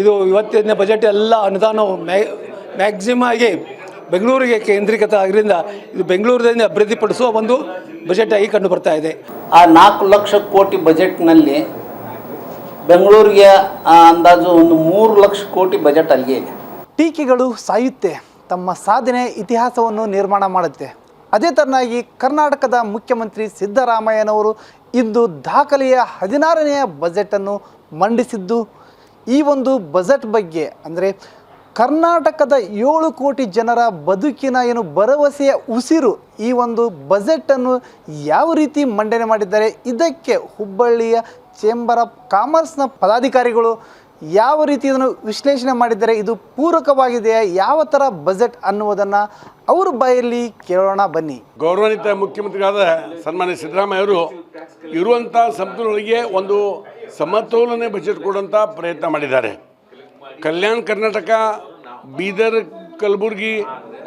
ಇದು ಇವತ್ತಿನ ಬಜೆಟ್ ಎಲ್ಲ ಅನುದಾನವು ಮ್ಯಾಕ್ಸಿಮಮ್ ಆಗಿ ಬೆಂಗಳೂರಿಗೆ ಕೇಂದ್ರೀಕೃತ ಆಗಿದ್ದರಿಂದ ಇದು ಬೆಂಗಳೂರಿನಲ್ಲಿ ಅಭಿವೃದ್ಧಿಪಡಿಸುವ ಒಂದು ಬಜೆಟ್ ಆಗಿ ಕಂಡು ಬರ್ತಾ ಇದೆ. ಆ 4 ಲಕ್ಷ ಕೋಟಿ ಬಜೆಟ್ನಲ್ಲಿ ಬೆಂಗಳೂರಿಗೆ ಅಂದಾಜು ಒಂದು 3 ಲಕ್ಷ ಕೋಟಿ ಬಜೆಟ್ ಅಲ್ಲಿಗೆ ಇದೆ. ಟೀಕೆಗಳು ಸಾಯುತ್ತೆ, ತಮ್ಮ ಸಾಧನೆ ಇತಿಹಾಸವನ್ನು ನಿರ್ಮಾಣ ಮಾಡುತ್ತೆ. ಅದೇ ತರನಾಗಿ ಕರ್ನಾಟಕದ ಮುಖ್ಯಮಂತ್ರಿ ಸಿದ್ದರಾಮಯ್ಯನವರು ಇಂದು ದಾಖಲೆಯ 16ನೇ ಬಜೆಟನ್ನು ಮಂಡಿಸಿದ್ದು, ಈ ಒಂದು ಬಜೆಟ್ ಬಗ್ಗೆ ಅಂದರೆ ಕರ್ನಾಟಕದ 7 ಕೋಟಿ ಜನರ ಬದುಕಿನ ಭರವಸೆಯ ಉಸಿರು ಈ ಒಂದು ಬಜೆಟನ್ನು ಯಾವ ರೀತಿ ಮಂಡನೆ ಮಾಡಿದ್ದಾರೆ, ಇದಕ್ಕೆ ಹುಬ್ಬಳ್ಳಿಯ ಚೇಂಬರ್ ಆಫ್ ಕಾಮರ್ಸ್ನ ಪದಾಧಿಕಾರಿಗಳು ಯಾವ ರೀತಿ ಇದನ್ನು ವಿಶ್ಲೇಷಣೆ ಮಾಡಿದ್ದಾರೆ, ಇದು ಪೂರಕವಾಗಿದೆಯಾ, ಯಾವ ಥರ ಬಜೆಟ್ ಅನ್ನುವುದನ್ನು ಅವ್ರ ಬಾಯಲ್ಲಿ ಕೇಳೋಣ ಬನ್ನಿ. ಗೌರವಾನ್ವಿತ ಮುಖ್ಯಮಂತ್ರಿಗಳಾದ ಸನ್ಮಾನ್ಯ ಸಿದ್ದರಾಮಯ್ಯ ಅವರು ಇರುವಂಥ ಸಂಪನ್ಮೂಲಗಳಿಗೆ ಒಂದು ಸಮತೋಲನೆ ಬಜೆಟ್ ಕೊಡುವಂಥ ಪ್ರಯತ್ನ ಮಾಡಿದ್ದಾರೆ. ಕಲ್ಯಾಣ ಕರ್ನಾಟಕ, ಬೀದರ್, ಕಲಬುರಗಿ,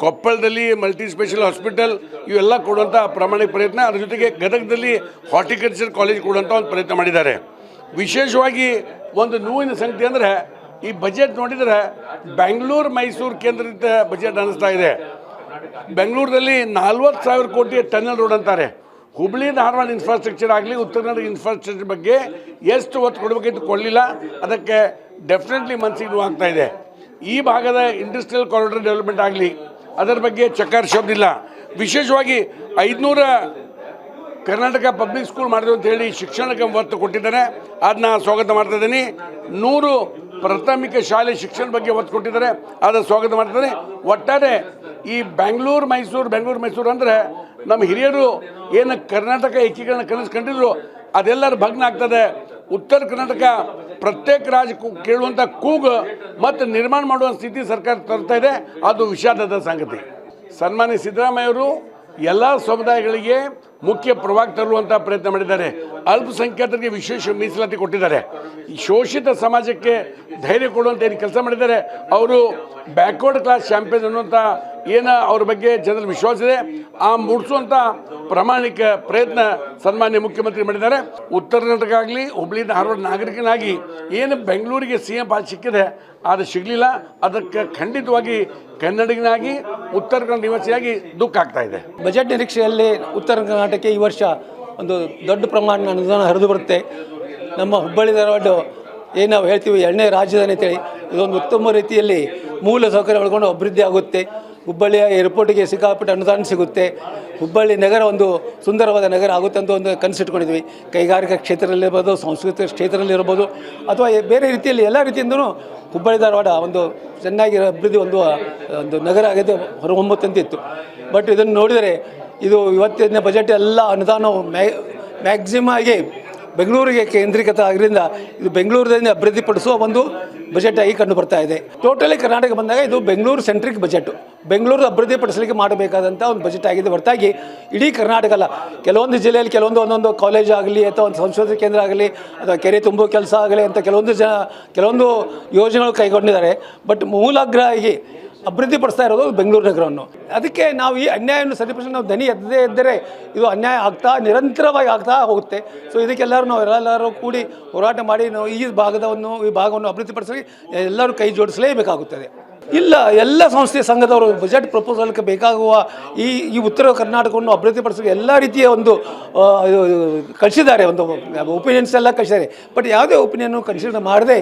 ಕೊಪ್ಪಳದಲ್ಲಿ ಮಲ್ಟಿ ಸ್ಪೆಷಲ್ ಹಾಸ್ಪಿಟಲ್ ಇವೆಲ್ಲ ಕೊಡುವಂಥ ಪ್ರಾಮಾಣಿಕ ಪ್ರಯತ್ನ, ಅದ್ರ ಜೊತೆಗೆ ಗದಗದಲ್ಲಿ ಹಾರ್ಟಿಕಲ್ಚರ್ ಕಾಲೇಜ್ ಕೊಡುವಂಥ ಒಂದು ಪ್ರಯತ್ನ ಮಾಡಿದ್ದಾರೆ. ವಿಶೇಷವಾಗಿ ಒಂದು ನೋವಿನ ಸಂಗತಿ ಅಂದರೆ ಈ ಬಜೆಟ್ ನೋಡಿದರೆ ಬೆಂಗಳೂರು ಮೈಸೂರು ಕೇಂದ್ರಿತ ಬಜೆಟ್ ಅನ್ನಿಸ್ತಾ ಇದೆ. ಬೆಂಗಳೂರಲ್ಲಿ 40,000 ಕೋಟಿ ಟನ್ನಲ್ ರೋಡ್ ಅಂತಾರೆ. ಹುಬ್ಬಳ್ಳಿ ಧಾರವಾಡ ಇನ್ಫ್ರಾಸ್ಟ್ರಕ್ಚರ್ ಆಗಲಿ, ಉತ್ತರ ಕನ್ನಡ ಇನ್ಫ್ರಾಸ್ಟ್ರಕ್ಚರ್ ಬಗ್ಗೆ ಎಷ್ಟು ಒತ್ತು ಕೊಡಬೇಕಿತ್ತು ಕೊಡಲಿಲ್ಲ. ಅದಕ್ಕೆ ಡೆಫಿನೆಟ್ಲಿ ಮನಸ್ಸಿಗೆ ನೋವಾಗ್ತಾ ಇದೆ. ಈ ಭಾಗದ ಇಂಡಸ್ಟ್ರಿಯಲ್ ಕಾರಿಡಾರ್ ಡೆವಲಪ್ಮೆಂಟ್ ಆಗಲಿ, ಅದರ ಬಗ್ಗೆ ಚಕಾರ ಶಬ್ದ ಇಲ್ಲ. ವಿಶೇಷವಾಗಿ 500 ಕರ್ನಾಟಕ ಪಬ್ಲಿಕ್ ಸ್ಕೂಲ್ ಮಾಡಿದ್ರು ಅಂತ ಹೇಳಿ ಶಿಕ್ಷಣಕ್ಕೆ ಒತ್ತು ಕೊಟ್ಟಿದ್ದಾರೆ, ಅದನ್ನ ಸ್ವಾಗತ ಮಾಡ್ತಾ ಇದ್ದೀನಿ. 100 ಪ್ರಾಥಮಿಕ ಶಾಲೆ ಶಿಕ್ಷಣ ಬಗ್ಗೆ ಒತ್ತು ಕೊಟ್ಟಿದ್ದಾರೆ, ಅದನ್ನು ಸ್ವಾಗತ ಮಾಡ್ತಾರೆ. ಒಟ್ಟಾರೆ ಈ ಬೆಂಗಳೂರು ಮೈಸೂರು ಅಂದರೆ ನಮ್ಮ ಹಿರಿಯರು ಏನು ಕರ್ನಾಟಕ ಏಕೀಕರಣ ಕನಸು ಕಂಡಿದ್ರು ಅದೆಲ್ಲರ ಭಗ್ನ ಆಗ್ತದೆ. ಉತ್ತರ ಕರ್ನಾಟಕ ಪ್ರತ್ಯೇಕ ರಾಜ್ಯ ಕೇಳುವಂಥ ಕೂಗು ಮತ್ತು ನಿರ್ಮಾಣ ಮಾಡುವ ಸ್ಥಿತಿ ಸರ್ಕಾರ ತರ್ತಾ ಇದೆ, ಅದು ವಿಷಾದದ ಸಂಗತಿ. ಸನ್ಮಾನ್ಯ ಸಿದ್ದರಾಮಯ್ಯವರು ಎಲ್ಲ ಸಮುದಾಯಗಳಿಗೆ ಮುಖ್ಯ ಪ್ರಭಾವ ತರುವಂಥ ಪ್ರಯತ್ನ ಮಾಡಿದ್ದಾರೆ. ಅಲ್ಪಸಂಖ್ಯಾತರಿಗೆ ವಿಶೇಷ ಮೀಸಲಾತಿ ಕೊಟ್ಟಿದ್ದಾರೆ. ಈ ಶೋಷಿತ ಸಮಾಜಕ್ಕೆ ಧೈರ್ಯ ಕೊಡುವಂಥ ಏನು ಕೆಲಸ ಮಾಡಿದ್ದಾರೆ. ಅವರು ಬ್ಯಾಕ್ವರ್ಡ್ ಕ್ಲಾಸ್ ಚಾಂಪಿಯನ್ ಅನ್ನುವಂಥ ಏನು ಅವ್ರ ಬಗ್ಗೆ ಜನರ ವಿಶ್ವಾಸ ಇದೆ, ಆ ಮೂಡಿಸುವಂಥ ಪ್ರಾಮಾಣಿಕ ಪ್ರಯತ್ನ ಸನ್ಮಾನ್ಯ ಮುಖ್ಯಮಂತ್ರಿ ಮಾಡಿದ್ದಾರೆ. ಉತ್ತರ ಕರ್ನಾಟಕ ಆಗಲಿ, ಹುಬ್ಬಳ್ಳಿ ಧಾರವಾಡ ನಾಗರಿಕನಾಗಿ ಏನು ಬೆಂಗಳೂರಿಗೆ CM ಪಾಲ್ ಸಿಕ್ಕಿದೆ ಅದು ಸಿಗಲಿಲ್ಲ. ಅದಕ್ಕೆ ಖಂಡಿತವಾಗಿ ಕನ್ನಡಿಗನಾಗಿ ಉತ್ತರ ಕನ್ನಡ ನಿವಾಸಿಯಾಗಿ ದುಃಖ ಆಗ್ತಾ ಇದೆ. ಬಜೆಟ್ ನಿರೀಕ್ಷೆಯಲ್ಲಿ ಉತ್ತರ ಕರ್ನಾಟಕಕ್ಕೆ ಈ ವರ್ಷ ಒಂದು ದೊಡ್ಡ ಪ್ರಮಾಣದ ಅನುದಾನ ಹರಿದು ಬರುತ್ತೆ. ನಮ್ಮ ಹುಬ್ಬಳ್ಳಿ ಧಾರವಾಡ ಏನು ನಾವು ಹೇಳ್ತೀವಿ 2ನೇ ರಾಜಧಾನಿ ಅಂತೇಳಿ, ಇದೊಂದು ಉತ್ತಮ ರೀತಿಯಲ್ಲಿ ಮೂಲ ಸೌಕರ್ಯ ಒಳಗೊಂಡು ಅಭಿವೃದ್ಧಿ ಆಗುತ್ತೆ. ಹುಬ್ಬಳ್ಳಿಯ ಏರ್ಪೋರ್ಟಿಗೆ ಸಿಕ್ಕಾಪಟ್ಟೆ ಅನುದಾನ ಸಿಗುತ್ತೆ. ಹುಬ್ಬಳ್ಳಿ ನಗರ ಒಂದು ಸುಂದರವಾದ ನಗರ ಆಗುತ್ತೆ ಅಂತ ಒಂದು ಕನಸಿಟ್ಕೊಂಡಿದ್ವಿ. ಕೈಗಾರಿಕಾ ಕ್ಷೇತ್ರದಲ್ಲಿರ್ಬೋದು, ಸಾಂಸ್ಕೃತಿಕ ಕ್ಷೇತ್ರದಲ್ಲಿರ್ಬೋದು, ಅಥವಾ ಬೇರೆ ರೀತಿಯಲ್ಲಿ ಎಲ್ಲ ರೀತಿಯಿಂದಲೂ ಹುಬ್ಬಳ್ಳಿ ಧಾರವಾಡ ಒಂದು ಚೆನ್ನಾಗಿ ಅಭಿವೃದ್ಧಿ ಒಂದು ನಗರ ಆಗಿದೆ ಹೊರಹೊಮ್ಮುತ್ತಂತಿತ್ತು. ಬಟ್ ಇದನ್ನು ನೋಡಿದರೆ ಇದು ಇವತ್ತಿನ ಬಜೆಟ್ ಎಲ್ಲ ಅನುದಾನವು ಮ್ಯಾಕ್ಸಿಮಮ್ ಆಗಿ ಬೆಂಗಳೂರಿಗೆ ಕೇಂದ್ರೀಕೃತ ಆಗಿದ್ದರಿಂದ ಇದು ಬೆಂಗಳೂರಿನಲ್ಲಿ ಅಭಿವೃದ್ಧಿಪಡಿಸುವ ಒಂದು ಬಜೆಟ್ ಆಗಿ ಕಂಡು ಬರ್ತಾ ಇದೆ. ಟೋಟಲಿ ಕರ್ನಾಟಕ ಬಂದಾಗ ಇದು ಬೆಂಗಳೂರು ಸೆಂಟ್ರಿಕ್ ಬಜೆಟ್, ಬೆಂಗಳೂರು ಅಭಿವೃದ್ಧಿಪಡಿಸಲಿಕ್ಕೆ ಮಾಡಬೇಕಾದಂಥ ಒಂದು ಬಜೆಟ್ ಆಗಿದೆ ಹೊರತಾಗಿ ಇಡೀ ಕರ್ನಾಟಕ ಅಲ್ಲ. ಕೆಲವೊಂದು ಜಿಲ್ಲೆಯಲ್ಲಿ ಒಂದೊಂದು ಕಾಲೇಜ್ ಆಗಲಿ ಅಥವಾ ಒಂದು ಸಂಶೋಧನಾ ಕೇಂದ್ರ ಆಗಲಿ ಅಥವಾ ಕೆರೆ ತುಂಬೋ ಕೆಲಸ ಆಗಲಿ ಅಂತ ಕೆಲವೊಂದು ಯೋಜನೆಗಳು ಕೈಗೊಂಡಿದ್ದಾರೆ. ಬಟ್ ಮೂಲಾಗ್ರಹವಾಗಿ ಅಭಿವೃದ್ಧಿಪಡಿಸ್ತಾ ಇರೋದು ಬೆಂಗಳೂರು ನಗರವನ್ನು. ಅದಕ್ಕೆ ನಾವು ಈ ಅನ್ಯಾಯವನ್ನು ಸರಿಪಡಿಸಿ ನಾವು ದನಿ ಎದ್ದದೇ ಇದ್ದರೆ ಇದು ಅನ್ಯಾಯ ನಿರಂತರವಾಗಿ ಆಗ್ತಾ ಹೋಗುತ್ತೆ. ಸೊ ಇದಕ್ಕೆಲ್ಲರೂ ನಾವು ಎಲ್ಲರೂ ಕೂಡಿ ಹೋರಾಟ ಮಾಡಿ ನಾವು ಈ ಭಾಗವನ್ನು ಅಭಿವೃದ್ಧಿಪಡಿಸಲಿ ಎಲ್ಲರೂ ಕೈ ಜೋಡಿಸಲೇಬೇಕಾಗುತ್ತದೆ. ಇಲ್ಲ, ಎಲ್ಲ ಸಂಸ್ಥೆ ಸಂಘದವರು ಬಜೆಟ್ ಪ್ರಪೋಸಲ್ಗೆ ಬೇಕಾಗುವ ಈ ಉತ್ತರ ಕರ್ನಾಟಕವನ್ನು ಅಭಿವೃದ್ಧಿಪಡಿಸೋಕೆ ಎಲ್ಲ ರೀತಿಯ ಒಂದು ಕಳಿಸಿದ್ದಾರೆ, ಒಂದು ಒಪಿನಿಯನ್ಸ್ ಎಲ್ಲ ಕಳಿಸಿದ್ದಾರೆ. ಬಟ್ ಯಾವುದೇ ಒಪಿನಿಯನ್ ಕನ್ಸಿಡರ್ ಮಾಡದೆ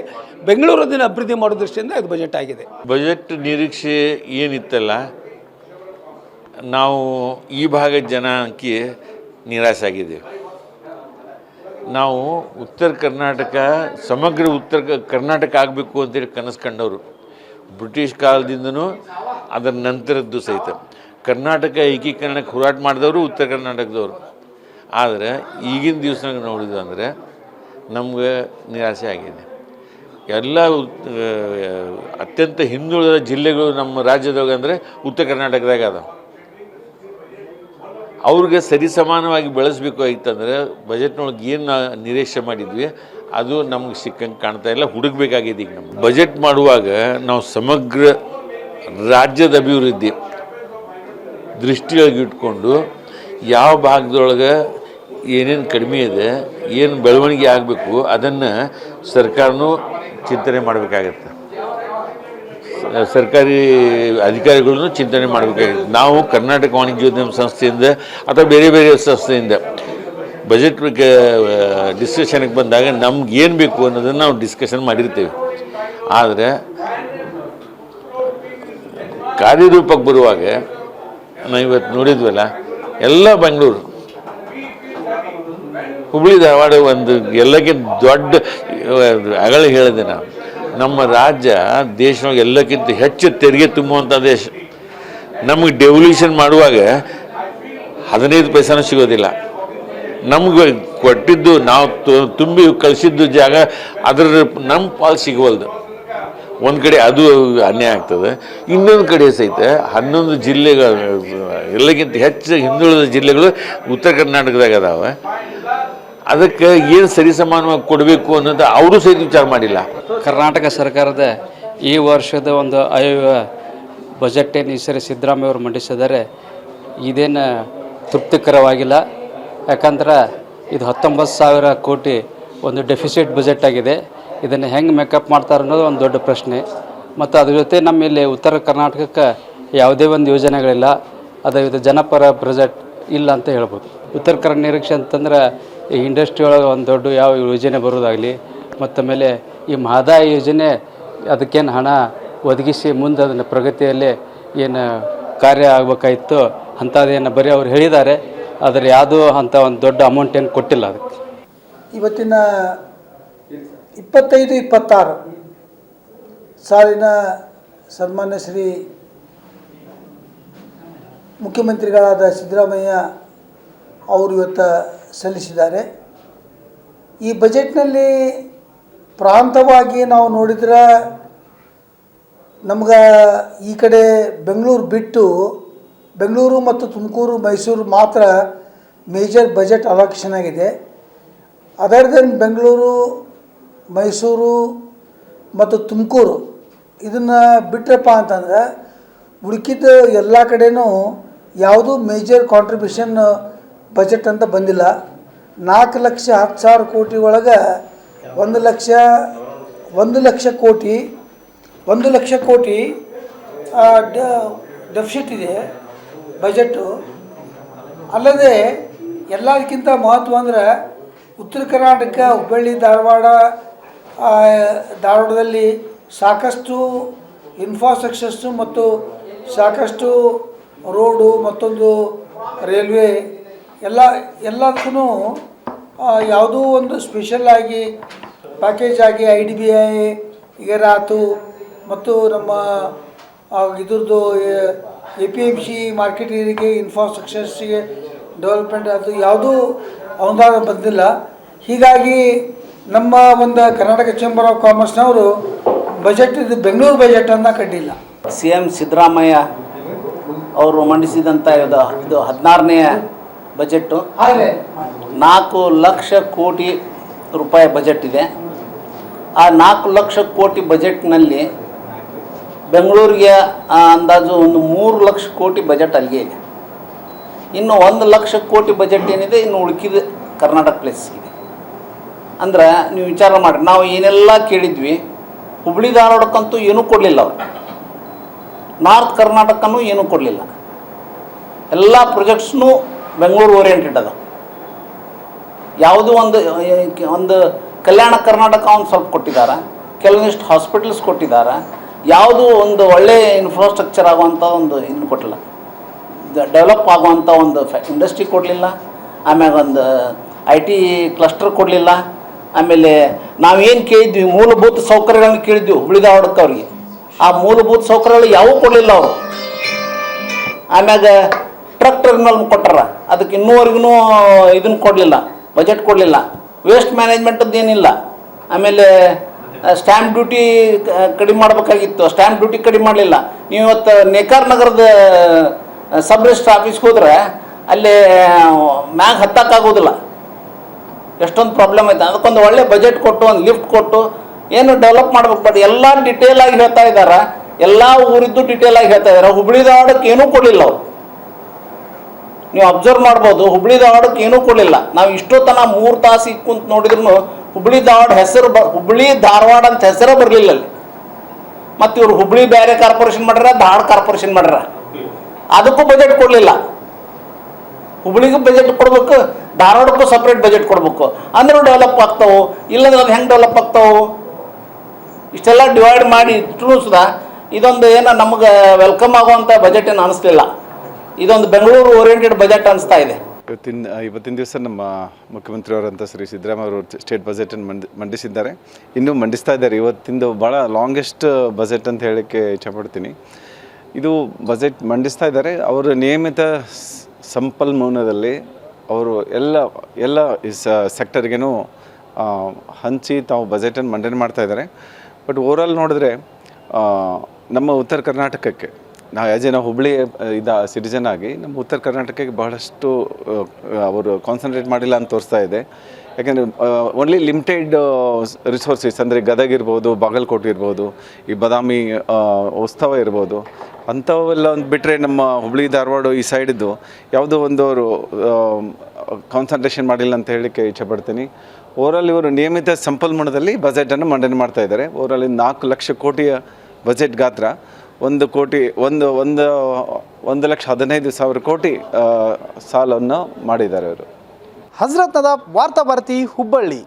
ಬೆಂಗಳೂರನ್ನು ಅಭಿವೃದ್ಧಿ ಮಾಡೋ ದೃಷ್ಟಿಯಿಂದ ಇದು ಬಜೆಟ್ ಆಗಿದೆ. ಬಜೆಟ್ ನಿರೀಕ್ಷೆ ಏನಿತ್ತಲ್ಲ, ನಾವು ಈ ಭಾಗದ ಜನಕ್ಕೆ ನಿರಾಸೆ ಆಗಿದ್ದೇವೆ. ನಾವು ಉತ್ತರ ಕರ್ನಾಟಕ ಸಮಗ್ರ ಉತ್ತರ ಕರ್ನಾಟಕ ಆಗಬೇಕು ಅಂತೇಳಿ ಕನಸು ಕಂಡವರು ಬ್ರಿಟಿಷ್ ಕಾಲದಿಂದನೂ ಅದರ ನಂತರದ್ದು ಸಹಿತ. ಕರ್ನಾಟಕ ಏಕೀಕರಣಕ್ಕೆ ಹೋರಾಟ ಮಾಡಿದವರು ಉತ್ತರ ಕರ್ನಾಟಕದವರು. ಆದರೆ ಈಗಿನ ದಿವಸನಾಗ ನೋಡಿದ್ವು ಅಂದರೆ ನಮ್ಗೆ ನಿರಾಸೆ ಆಗಿದೆ. ಎಲ್ಲ ಅತ್ಯಂತ ಹಿಂದುಳಿದ ಜಿಲ್ಲೆಗಳು ನಮ್ಮ ರಾಜ್ಯದಾಗ ಅಂದರೆ ಉತ್ತರ ಕರ್ನಾಟಕದಾಗ ಅದಾವೆ. ಅವ್ರಿಗೆ ಸರಿಸಮಾನವಾಗಿ ಬೆಳೆಸಬೇಕು ಆಗಿತ್ತಂದ್ರೆ ಬಜೆಟ್ನೊಳಗೆ ಏನು ನಿರೀಕ್ಷೆ ಮಾಡಿದ್ವಿ ಅದು ನಮ್ಗೆ ಸಿಕ್ಕಂಗೆ ಕಾಣ್ತಾ ಇಲ್ಲ, ಹುಡುಕಬೇಕಾಗಿದೆ. ಈಗ ನಮ್ಗೆ ಬಜೆಟ್ ಮಾಡುವಾಗ ನಾವು ಸಮಗ್ರ ರಾಜ್ಯದ ಅಭಿವೃದ್ಧಿ ದೃಷ್ಟಿಯೊಳಗೆ ಇಟ್ಕೊಂಡು ಯಾವ ಭಾಗದೊಳಗೆ ಏನೇನು ಕಡಿಮೆ ಇದೆ, ಏನು ಬೆಳವಣಿಗೆ ಆಗಬೇಕು ಅದನ್ನು ಸರ್ಕಾರನೂ ಚಿಂತನೆ ಮಾಡಬೇಕಾಗತ್ತೆ. ಸರ್ಕಾರಿ ಅಧಿಕಾರಿಗಳನ್ನು ಚಿಂತನೆ ಮಾಡಬೇಕಾಗಿದೆ. ನಾವು ಕರ್ನಾಟಕ ವಾಣಿಜ್ಯೋದ್ಯಮ ಸಂಸ್ಥೆಯಿಂದ ಅಥವಾ ಬೇರೆ ಬೇರೆ ಸಂಸ್ಥೆಯಿಂದ ಬಜೆಟ್ ಡಿಸ್ಕಷನ್ಗೆ ಬಂದಾಗ ನಮ್ಗೆ ಏನು ಬೇಕು ಅನ್ನೋದನ್ನು ನಾವು ಡಿಸ್ಕಷನ್ ಮಾಡಿರ್ತೇವೆ. ಆದರೆ ಕಾರ್ಯರೂಪಕ್ಕೆ ಬರುವಾಗ ನಾವು ಇವತ್ತು ನೋಡಿದ್ವಲ್ಲ, ಎಲ್ಲ ಬೆಂಗಳೂರು, ಹುಬ್ಬಳ್ಳಿ ಧಾರವಾಡ ಒಂದು ಎಲ್ಲಕ್ಕಿಂತ ದೊಡ್ಡ ಅಗಳ ಹೇಳಿದೆ ನಾವು, ನಮ್ಮ ರಾಜ್ಯ ದೇಶದಾಗ ಎಲ್ಲಕ್ಕಿಂತ ಹೆಚ್ಚು ತೆರಿಗೆ ತುಂಬುವಂಥ ದೇಶ. ನಮಗೆ ಡೆವಲ್ಯೂಷನ್ ಮಾಡುವಾಗ 15 ಪೈಸಾನೂ ಸಿಗೋದಿಲ್ಲ. ನಮ್ಗೆ ಕೊಟ್ಟಿದ್ದು ನಾವು ತುಂಬಿ ಕಳಿಸಿದ್ದು ಜಾಗ ಅದರ ನಮ್ಮ ಪಾಲು ಸಿಗವಲ್ದು. ಒಂದು ಕಡೆ ಅದು ಅನ್ಯಾಯ ಆಗ್ತದೆ, ಇನ್ನೊಂದು ಕಡೆ ಸಹಿತ 11 ಜಿಲ್ಲೆಗಳು, ಎಲ್ಲಕ್ಕಿಂತ ಹೆಚ್ಚು ಹಿಂದುಳಿದ ಜಿಲ್ಲೆಗಳು ಉತ್ತರ ಕರ್ನಾಟಕದಾಗ ಅದಾವೆ. ಅದಕ್ಕೆ ಏನು ಸರಿಸಮಾನವಾಗಿ ಕೊಡಬೇಕು ಅನ್ನೋದು ಅವರು ಸಹಿತ ವಿಚಾರ ಮಾಡಿಲ್ಲ. ಕರ್ನಾಟಕ ಸರ್ಕಾರದ ಈ ವರ್ಷದ ಒಂದು ಬಜೆಟ್ ಏನು ಈ ಸರಿ ಸಿದ್ದರಾಮಯ್ಯ ಅವರು ಮಂಡಿಸಿದ್ದಾರೆ, ಇದೇನು ತೃಪ್ತಿಕರವಾಗಿಲ್ಲ. ಯಾಕಂದ್ರೆ ಇದು 19,000 ಕೋಟಿ ಒಂದು ಡೆಫಿಸಿಟ್ ಬಜೆಟ್ ಆಗಿದೆ. ಇದನ್ನು ಹೆಂಗೆ ಮೇಕಪ್ ಮಾಡ್ತಾರೆ ಅನ್ನೋದು ಒಂದು ದೊಡ್ಡ ಪ್ರಶ್ನೆ. ಮತ್ತು ಅದ್ರ ಜೊತೆ ನಮ್ಮಲ್ಲಿ ಉತ್ತರ ಕರ್ನಾಟಕಕ್ಕೆ ಯಾವುದೇ ಒಂದು ಯೋಜನೆಗಳಿಲ್ಲ. ಇದು ಜನಪರ ಬಜೆಟ್ ಇಲ್ಲ ಅಂತ ಹೇಳ್ಬೋದು. ಉತ್ತರ ಕನ್ನಡ ನಿರೀಕ್ಷೆ ಅಂತಂದ್ರೆ ಈ ಇಂಡಸ್ಟ್ರಿ ಒಳಗೆ ಒಂದು ದೊಡ್ಡ ಯಾವ ಯೋಜನೆ ಬರೋದಾಗಲಿ, ಮತ್ತು ಆಮೇಲೆ ಈ ಮಹದಾಯಿ ಯೋಜನೆ ಅದಕ್ಕೇನು ಹಣ ಒದಗಿಸಿ ಮುಂದೆ ಅದನ್ನು ಪ್ರಗತಿಯಲ್ಲಿ ಏನು ಕಾರ್ಯ ಆಗಬೇಕಾಗಿತ್ತು ಅಂಥದ್ದೇನು ಬರೀ ಅವ್ರು ಹೇಳಿದ್ದಾರೆ. ಆದರೆ ಯಾವುದೂ ಅಂಥ ಒಂದು ದೊಡ್ಡ ಅಮೌಂಟ್ ಏನು ಕೊಟ್ಟಿಲ್ಲ ಅದಕ್ಕೆ. ಇವತ್ತಿನ 25-26 ಸಾಲಿನ ಸನ್ಮಾನ್ಯ ಶ್ರೀ ಮುಖ್ಯಮಂತ್ರಿಗಳಾದ ಸಿದ್ದರಾಮಯ್ಯ ಅವರು ಇವತ್ತು ಸಲ್ಲಿಸಿದ್ದಾರೆ. ಈ ಬಜೆಟ್ನಲ್ಲಿ ಪ್ರಾಂತವಾಗಿ ನಾವು ನೋಡಿದ್ರೆ ನಮ್ಗೆ ಈ ಕಡೆ ಬೆಂಗಳೂರು ಬಿಟ್ಟು ಬೆಂಗಳೂರು ಮತ್ತು ತುಮಕೂರು ಮೈಸೂರು ಮಾತ್ರ ಮೇಜರ್ ಬಜೆಟ್ ಅಲೋಕೇಶನ್ ಆಗಿದೆ. ಅದರ್ ದೆನ್ ಬೆಂಗಳೂರು, ಮೈಸೂರು ಮತ್ತು ತುಮಕೂರು ಇದನ್ನು ಬಿಟ್ಟರಪ್ಪ ಅಂತಂದ್ರೆ ಉಳ್ಕಿದ ಎಲ್ಲ ಕಡೆಯೂ ಯಾವುದೂ ಮೇಜರ್ ಕಾಂಟ್ರಿಬ್ಯೂಷನ್ ಬಜೆಟ್ ಅಂತ ಬಂದಿಲ್ಲ. 4,10,000 ಕೋಟಿ ಒಳಗೆ 1 ಲಕ್ಷ ಕೋಟಿ ಡೆಫಿಸಿಟ್ ಇದೆ ಬಜೆಟು. ಅಲ್ಲದೆ ಎಲ್ಲದಕ್ಕಿಂತ ಮಹತ್ವ ಅಂದರೆ ಉತ್ತರ ಕರ್ನಾಟಕ ಹುಬ್ಬಳ್ಳಿ ಧಾರವಾಡದಲ್ಲಿ ಸಾಕಷ್ಟು ಇನ್ಫ್ರಾಸ್ಟ್ರಕ್ಚರ್ಸು ಮತ್ತು ಸಾಕಷ್ಟು ರೋಡು ಮತ್ತೊಂದು ರೈಲ್ವೆ ಎಲ್ಲದಕ್ಕೂ ಯಾವುದೂ ಒಂದು ಸ್ಪೆಷಲ್ ಆಗಿ ಪ್ಯಾಕೇಜ್ ಆಗಿ IDBI ಇರಾತು ಮತ್ತು ನಮ್ಮ ಇದ್ರದ್ದು APMC ಮಾರ್ಕೆಟಿಗೆ ಇನ್ಫ್ರಾಸ್ಟ್ರಕ್ಚರ್ಸಿಗೆ ಡೆವಲಪ್ಮೆಂಟ್ ಅದು ಯಾವುದೂ ಅನುದಾನ ಬಂದಿಲ್ಲ. ಹೀಗಾಗಿ ನಮ್ಮ ಒಂದು ಕರ್ನಾಟಕ ಚೇಂಬರ್ ಆಫ್ ಕಾಮರ್ಸ್ನವರು ಬಜೆಟ್ ಇದು ಬೆಂಗಳೂರು ಬಜೆಟನ್ನು ಕಟ್ಟಿಲ್ಲ. CM ಸಿದ್ದರಾಮಯ್ಯ ಅವರು ಮಂಡಿಸಿದಂಥ ಇದು 16ನೇ ಬಜೆಟ್ಟು. 4 ಲಕ್ಷ ಕೋಟಿ ರೂಪಾಯಿ ಬಜೆಟ್ ಇದೆ. ಆ 4 ಲಕ್ಷ ಕೋಟಿ ಬಜೆಟ್ನಲ್ಲಿ ಬೆಂಗಳೂರಿಗೆ ಅಂದಾಜು ಒಂದು 3 ಲಕ್ಷ ಕೋಟಿ ಬಜೆಟ್ ಅಲ್ಲಿಗೆ ಇದೆ. ಇನ್ನು 1 ಲಕ್ಷ ಕೋಟಿ ಬಜೆಟ್ ಏನಿದೆ ಇನ್ನು ಉಳ್ಕಿದ ಕರ್ನಾಟಕ ಪ್ಲೇಸ್ಗಿದೆ. ಅಂದ್ರೆ ನೀವು ವಿಚಾರ ಮಾಡಿ, ನಾವು ಏನೆಲ್ಲ ಕೇಳಿದ್ವಿ, ಹುಬ್ಬಳ್ಳಿ ಧಾರವಾಡಕ್ಕಂತೂ ಏನೂ ಕೊಡಲಿಲ್ಲ ಅವರು, ನಾರ್ತ್ ಕರ್ನಾಟಕನೂ ಏನೂ ಕೊಡಲಿಲ್ಲ. ಎಲ್ಲ ಪ್ರೊಜೆಕ್ಟ್ಸ್ನೂ ಬೆಂಗಳೂರು ಓರಿಯೆಂಟೆಡ್ ಅದ. ಯಾವುದೂ ಒಂದು ಕಲ್ಯಾಣ ಕರ್ನಾಟಕ ಒಂದು ಸ್ವಲ್ಪ ಕೊಟ್ಟಿದ್ದಾರೆ, ಕೆಲವೊಂದಿಷ್ಟು ಹಾಸ್ಪಿಟಲ್ಸ್ ಕೊಟ್ಟಿದ್ದಾರೆ. ಯಾವುದೂ ಒಂದು ಒಳ್ಳೆಯ ಇನ್ಫ್ರಾಸ್ಟ್ರಕ್ಚರ್ ಆಗುವಂಥ ಒಂದು ಇದನ್ನು ಕೊಟ್ಟಿಲ್ಲ, ಡೆವಲಪ್ ಆಗುವಂಥ ಒಂದು ಇಂಡಸ್ಟ್ರಿ ಕೊಡಲಿಲ್ಲ. ಆಮ್ಯಾಗ ಒಂದು IT ಕ್ಲಸ್ಟರ್ ಕೊಡಲಿಲ್ಲ. ಆಮೇಲೆ ನಾವೇನು ಕೇಳಿದ್ವಿ, ಮೂಲಭೂತ ಸೌಕರ್ಯಗಳನ್ನ ಕೇಳಿದ್ವಿ ಹುಬ್ಬಳ್ಳಿ ಧಾರವಾಡಕ್ಕೆ ಅವ್ರಿಗೆ, ಆ ಮೂಲಭೂತ ಸೌಕರ್ಯಗಳು ಯಾವೂ ಕೊಡಲಿಲ್ಲ ಅವರು. ಆಮ್ಯಾಗ ಟ್ರಕ್ ಟರ್ಮಿನಲ್ ಕೊಟ್ಟಾರ, ಅದಕ್ಕೆ ಇನ್ನೂವರೆಗೂ ಇದನ್ನು ಕೊಡಲಿಲ್ಲ, ಬಜೆಟ್ ಕೊಡಲಿಲ್ಲ. ವೇಸ್ಟ್ ಮ್ಯಾನೇಜ್ಮೆಂಟದ್ದು ಏನಿಲ್ಲ. ಆಮೇಲೆ ಸ್ಟ್ಯಾಂಪ್ ಡ್ಯೂಟಿ ಕಡಿಮೆ ಮಾಡಬೇಕಾಗಿತ್ತು, ಸ್ಟ್ಯಾಂಪ್ ಡ್ಯೂಟಿ ಕಡಿಮೆ ಮಾಡಲಿಲ್ಲ. ನೀವು ಇವತ್ತು ನೇಕಾರ್ ನಗರದ ಸಬ್ ರಿಜಿಸ್ಟ್ರ್ ಆಫೀಸ್ಗೆ ಹೋದ್ರೆ ಅಲ್ಲಿ ಮ್ಯಾಗ ಹತ್ತಕ್ಕಾಗೋದಿಲ್ಲ, ಎಷ್ಟೊಂದು ಪ್ರಾಬ್ಲಮ್ ಐತೆ. ಅದಕ್ಕೊಂದು ಒಳ್ಳೆ ಬಜೆಟ್ ಕೊಟ್ಟು ಒಂದು ಲಿಫ್ಟ್ ಕೊಟ್ಟು ಏನು ಡೆವಲಪ್ ಮಾಡ್ಬೇಕು. ಬಟ್ ಎಲ್ಲ ಡಿಟೇಲ್ ಆಗಿ ಹೇಳ್ತಾ ಇದ್ದಾರೆ, ಎಲ್ಲ ಊರಿದ್ದು ಡಿಟೇಲ್ ಆಗಿ ಹೇಳ್ತಾ ಇದ್ದಾರೆ. ಹುಬ್ಬಳ್ಳಿ ಧಾರವಾಡಕ್ಕೆ ಏನೂ ಕೊಡಲಿಲ್ಲ ಅವರು. ನೀವು ಅಬ್ಸರ್ವ್ ಮಾಡ್ಬೋದು, ಹುಬ್ಳಿ ಧಾರವಾಡಕ್ಕೆ ಏನೂ ಕೊಡಲಿಲ್ಲ. ನಾವು ಇಷ್ಟೊತ್ತನ 3 ತಾಸು ಕುಂತ ನೋಡಿದ್ರು ಹುಬ್ಳಿ ಧಾರವಾಡ ಹೆಸರು ಹುಬ್ಳಿ ಧಾರವಾಡ ಅಂತ ಹೆಸರೇ ಬರಲಿಲ್ಲ ಅಲ್ಲಿ. ಮತ್ತು ಇವರು ಹುಬ್ಳಿ ಬೇರೆ ಕಾರ್ಪೊರೇಷನ್ ಮಾಡ್ಯಾರ, ಧಾರವಾಡ ಕಾರ್ಪೊರೇಷನ್ ಮಾಡ್ಯಾರ, ಅದಕ್ಕೂ ಬಜೆಟ್ ಕೊಡಲಿಲ್ಲ. ಹುಬ್ಳಿಗೂ ಬಜೆಟ್ ಕೊಡ್ಬೇಕು, ಧಾರವಾಡಕ್ಕೂ ಸಪ್ರೇಟ್ ಬಜೆಟ್ ಕೊಡ್ಬೇಕು, ಅಂದ್ರೆ ಡೆವಲಪ್ ಆಗ್ತಾವೆ. ಇಲ್ಲಂದ್ರೆ ಅದು ಹೆಂಗೆ ಡೆವಲಪ್ ಆಗ್ತಾವೆ? ಇಷ್ಟೆಲ್ಲ ಡಿವೈಡ್ ಮಾಡಿ ಇಟ್ಟರು ಸುದಾ ಇದೊಂದು ಏನೋ ನಮಗೆ ವೆಲ್ಕಮ್ ಆಗುವಂಥ ಬಜೆಟ್ ಏನು ಅನಿಸ್ಲಿಲ್ಲ. ಇದೊಂದು ಬೆಂಗಳೂರು ಓರಿಯೆಂಟೆಡ್ ಬಜೆಟ್ ಅನಿಸ್ತಾ ಇದೆ. ಇವತ್ತಿನ ದಿವಸ ನಮ್ಮ ಮುಖ್ಯಮಂತ್ರಿಯವರಂತ ಶ್ರೀ ಸಿದ್ದರಾಮಯ್ಯ ಅವರು ಸ್ಟೇಟ್ ಬಜೆಟನ್ನು ಮಂಡಿಸಿದ್ದಾರೆ, ಇನ್ನೂ ಮಂಡಿಸ್ತಾ ಇದ್ದಾರೆ. ಇವತ್ತಿಂದು ಭಾಳ ಲಾಂಗೆಸ್ಟ್ ಬಜೆಟ್ ಅಂತ ಹೇಳೋಕ್ಕೆ ಇಷ್ಟಪಡ್ತೀನಿ. ಇದು ಬಜೆಟ್ ಮಂಡಿಸ್ತಾ ಇದ್ದಾರೆ. ಅವರು ನಿಯಮಿತ ಸಂಪನ್ಮೂಲದಲ್ಲಿ ಅವರು ಎಲ್ಲ ಸೆಕ್ಟರ್ಗೇನು ಹಂಚಿ ತಾವು ಬಜೆಟನ್ನು ಮಂಡನೆ ಮಾಡ್ತಾ ಇದ್ದಾರೆ. ಬಟ್ ಓವರಾಲ್ ನೋಡಿದ್ರೆ ನಮ್ಮ ಉತ್ತರ ಕರ್ನಾಟಕಕ್ಕೆ ನಾವು ಹುಬ್ಳಿ ಸಿಟಿಜನ್ ಆಗಿ ನಮ್ಮ ಉತ್ತರ ಕರ್ನಾಟಕಕ್ಕೆ ಬಹಳಷ್ಟು ಅವರು ಕಾನ್ಸಂಟ್ರೇಟ್ ಮಾಡಿಲ್ಲ ಅಂತ ತೋರಿಸ್ತಾ ಇದೆ. ಯಾಕೆಂದರೆ ಓನ್ಲಿ ಲಿಮಿಟೆಡ್ ರಿಸೋರ್ಸಸ್ ಅಂದರೆ ಗದಗ ಇರ್ಬೋದು, ಬಾಗಲಕೋಟೆ ಇರ್ಬೋದು, ಈ ಬಾದಾಮಿ ಉತ್ಸವ ಇರ್ಬೋದು, ಅಂಥವೆಲ್ಲ ಒಂದು ಬಿಟ್ಟರೆ ನಮ್ಮ ಹುಬ್ಳಿ ಧಾರವಾಡ ಈ ಸೈಡಿದ್ದು ಯಾವುದೋ ಒಂದು ಅವರು ಕಾನ್ಸಂಟ್ರೇಷನ್ ಮಾಡಿಲ್ಲ ಅಂತ ಹೇಳಲಿಕ್ಕೆ ಇಷ್ಟಪಡ್ತೀನಿ. ಓವರಾಲ್ ಇವರು ನಿಯಮಿತ ಸಂಪನ್ಮೂಲದಲ್ಲಿ ಬಜೆಟನ್ನು ಮಂಡನೆ ಮಾಡ್ತಾ ಇದ್ದಾರೆ. ಓವರಾಲ್ 4 ಲಕ್ಷ ಕೋಟಿಯ ಬಜೆಟ್ ಗಾತ್ರ 1,15,000 ಕೋಟಿ ಸಾಲವನ್ನು ಮಾಡಿದ್ದಾರೆ ಅವರು. ಹಜರತ್ನದ ವಾರ್ತಾ ಭಾರತಿ ಹುಬ್ಬಳ್ಳಿ.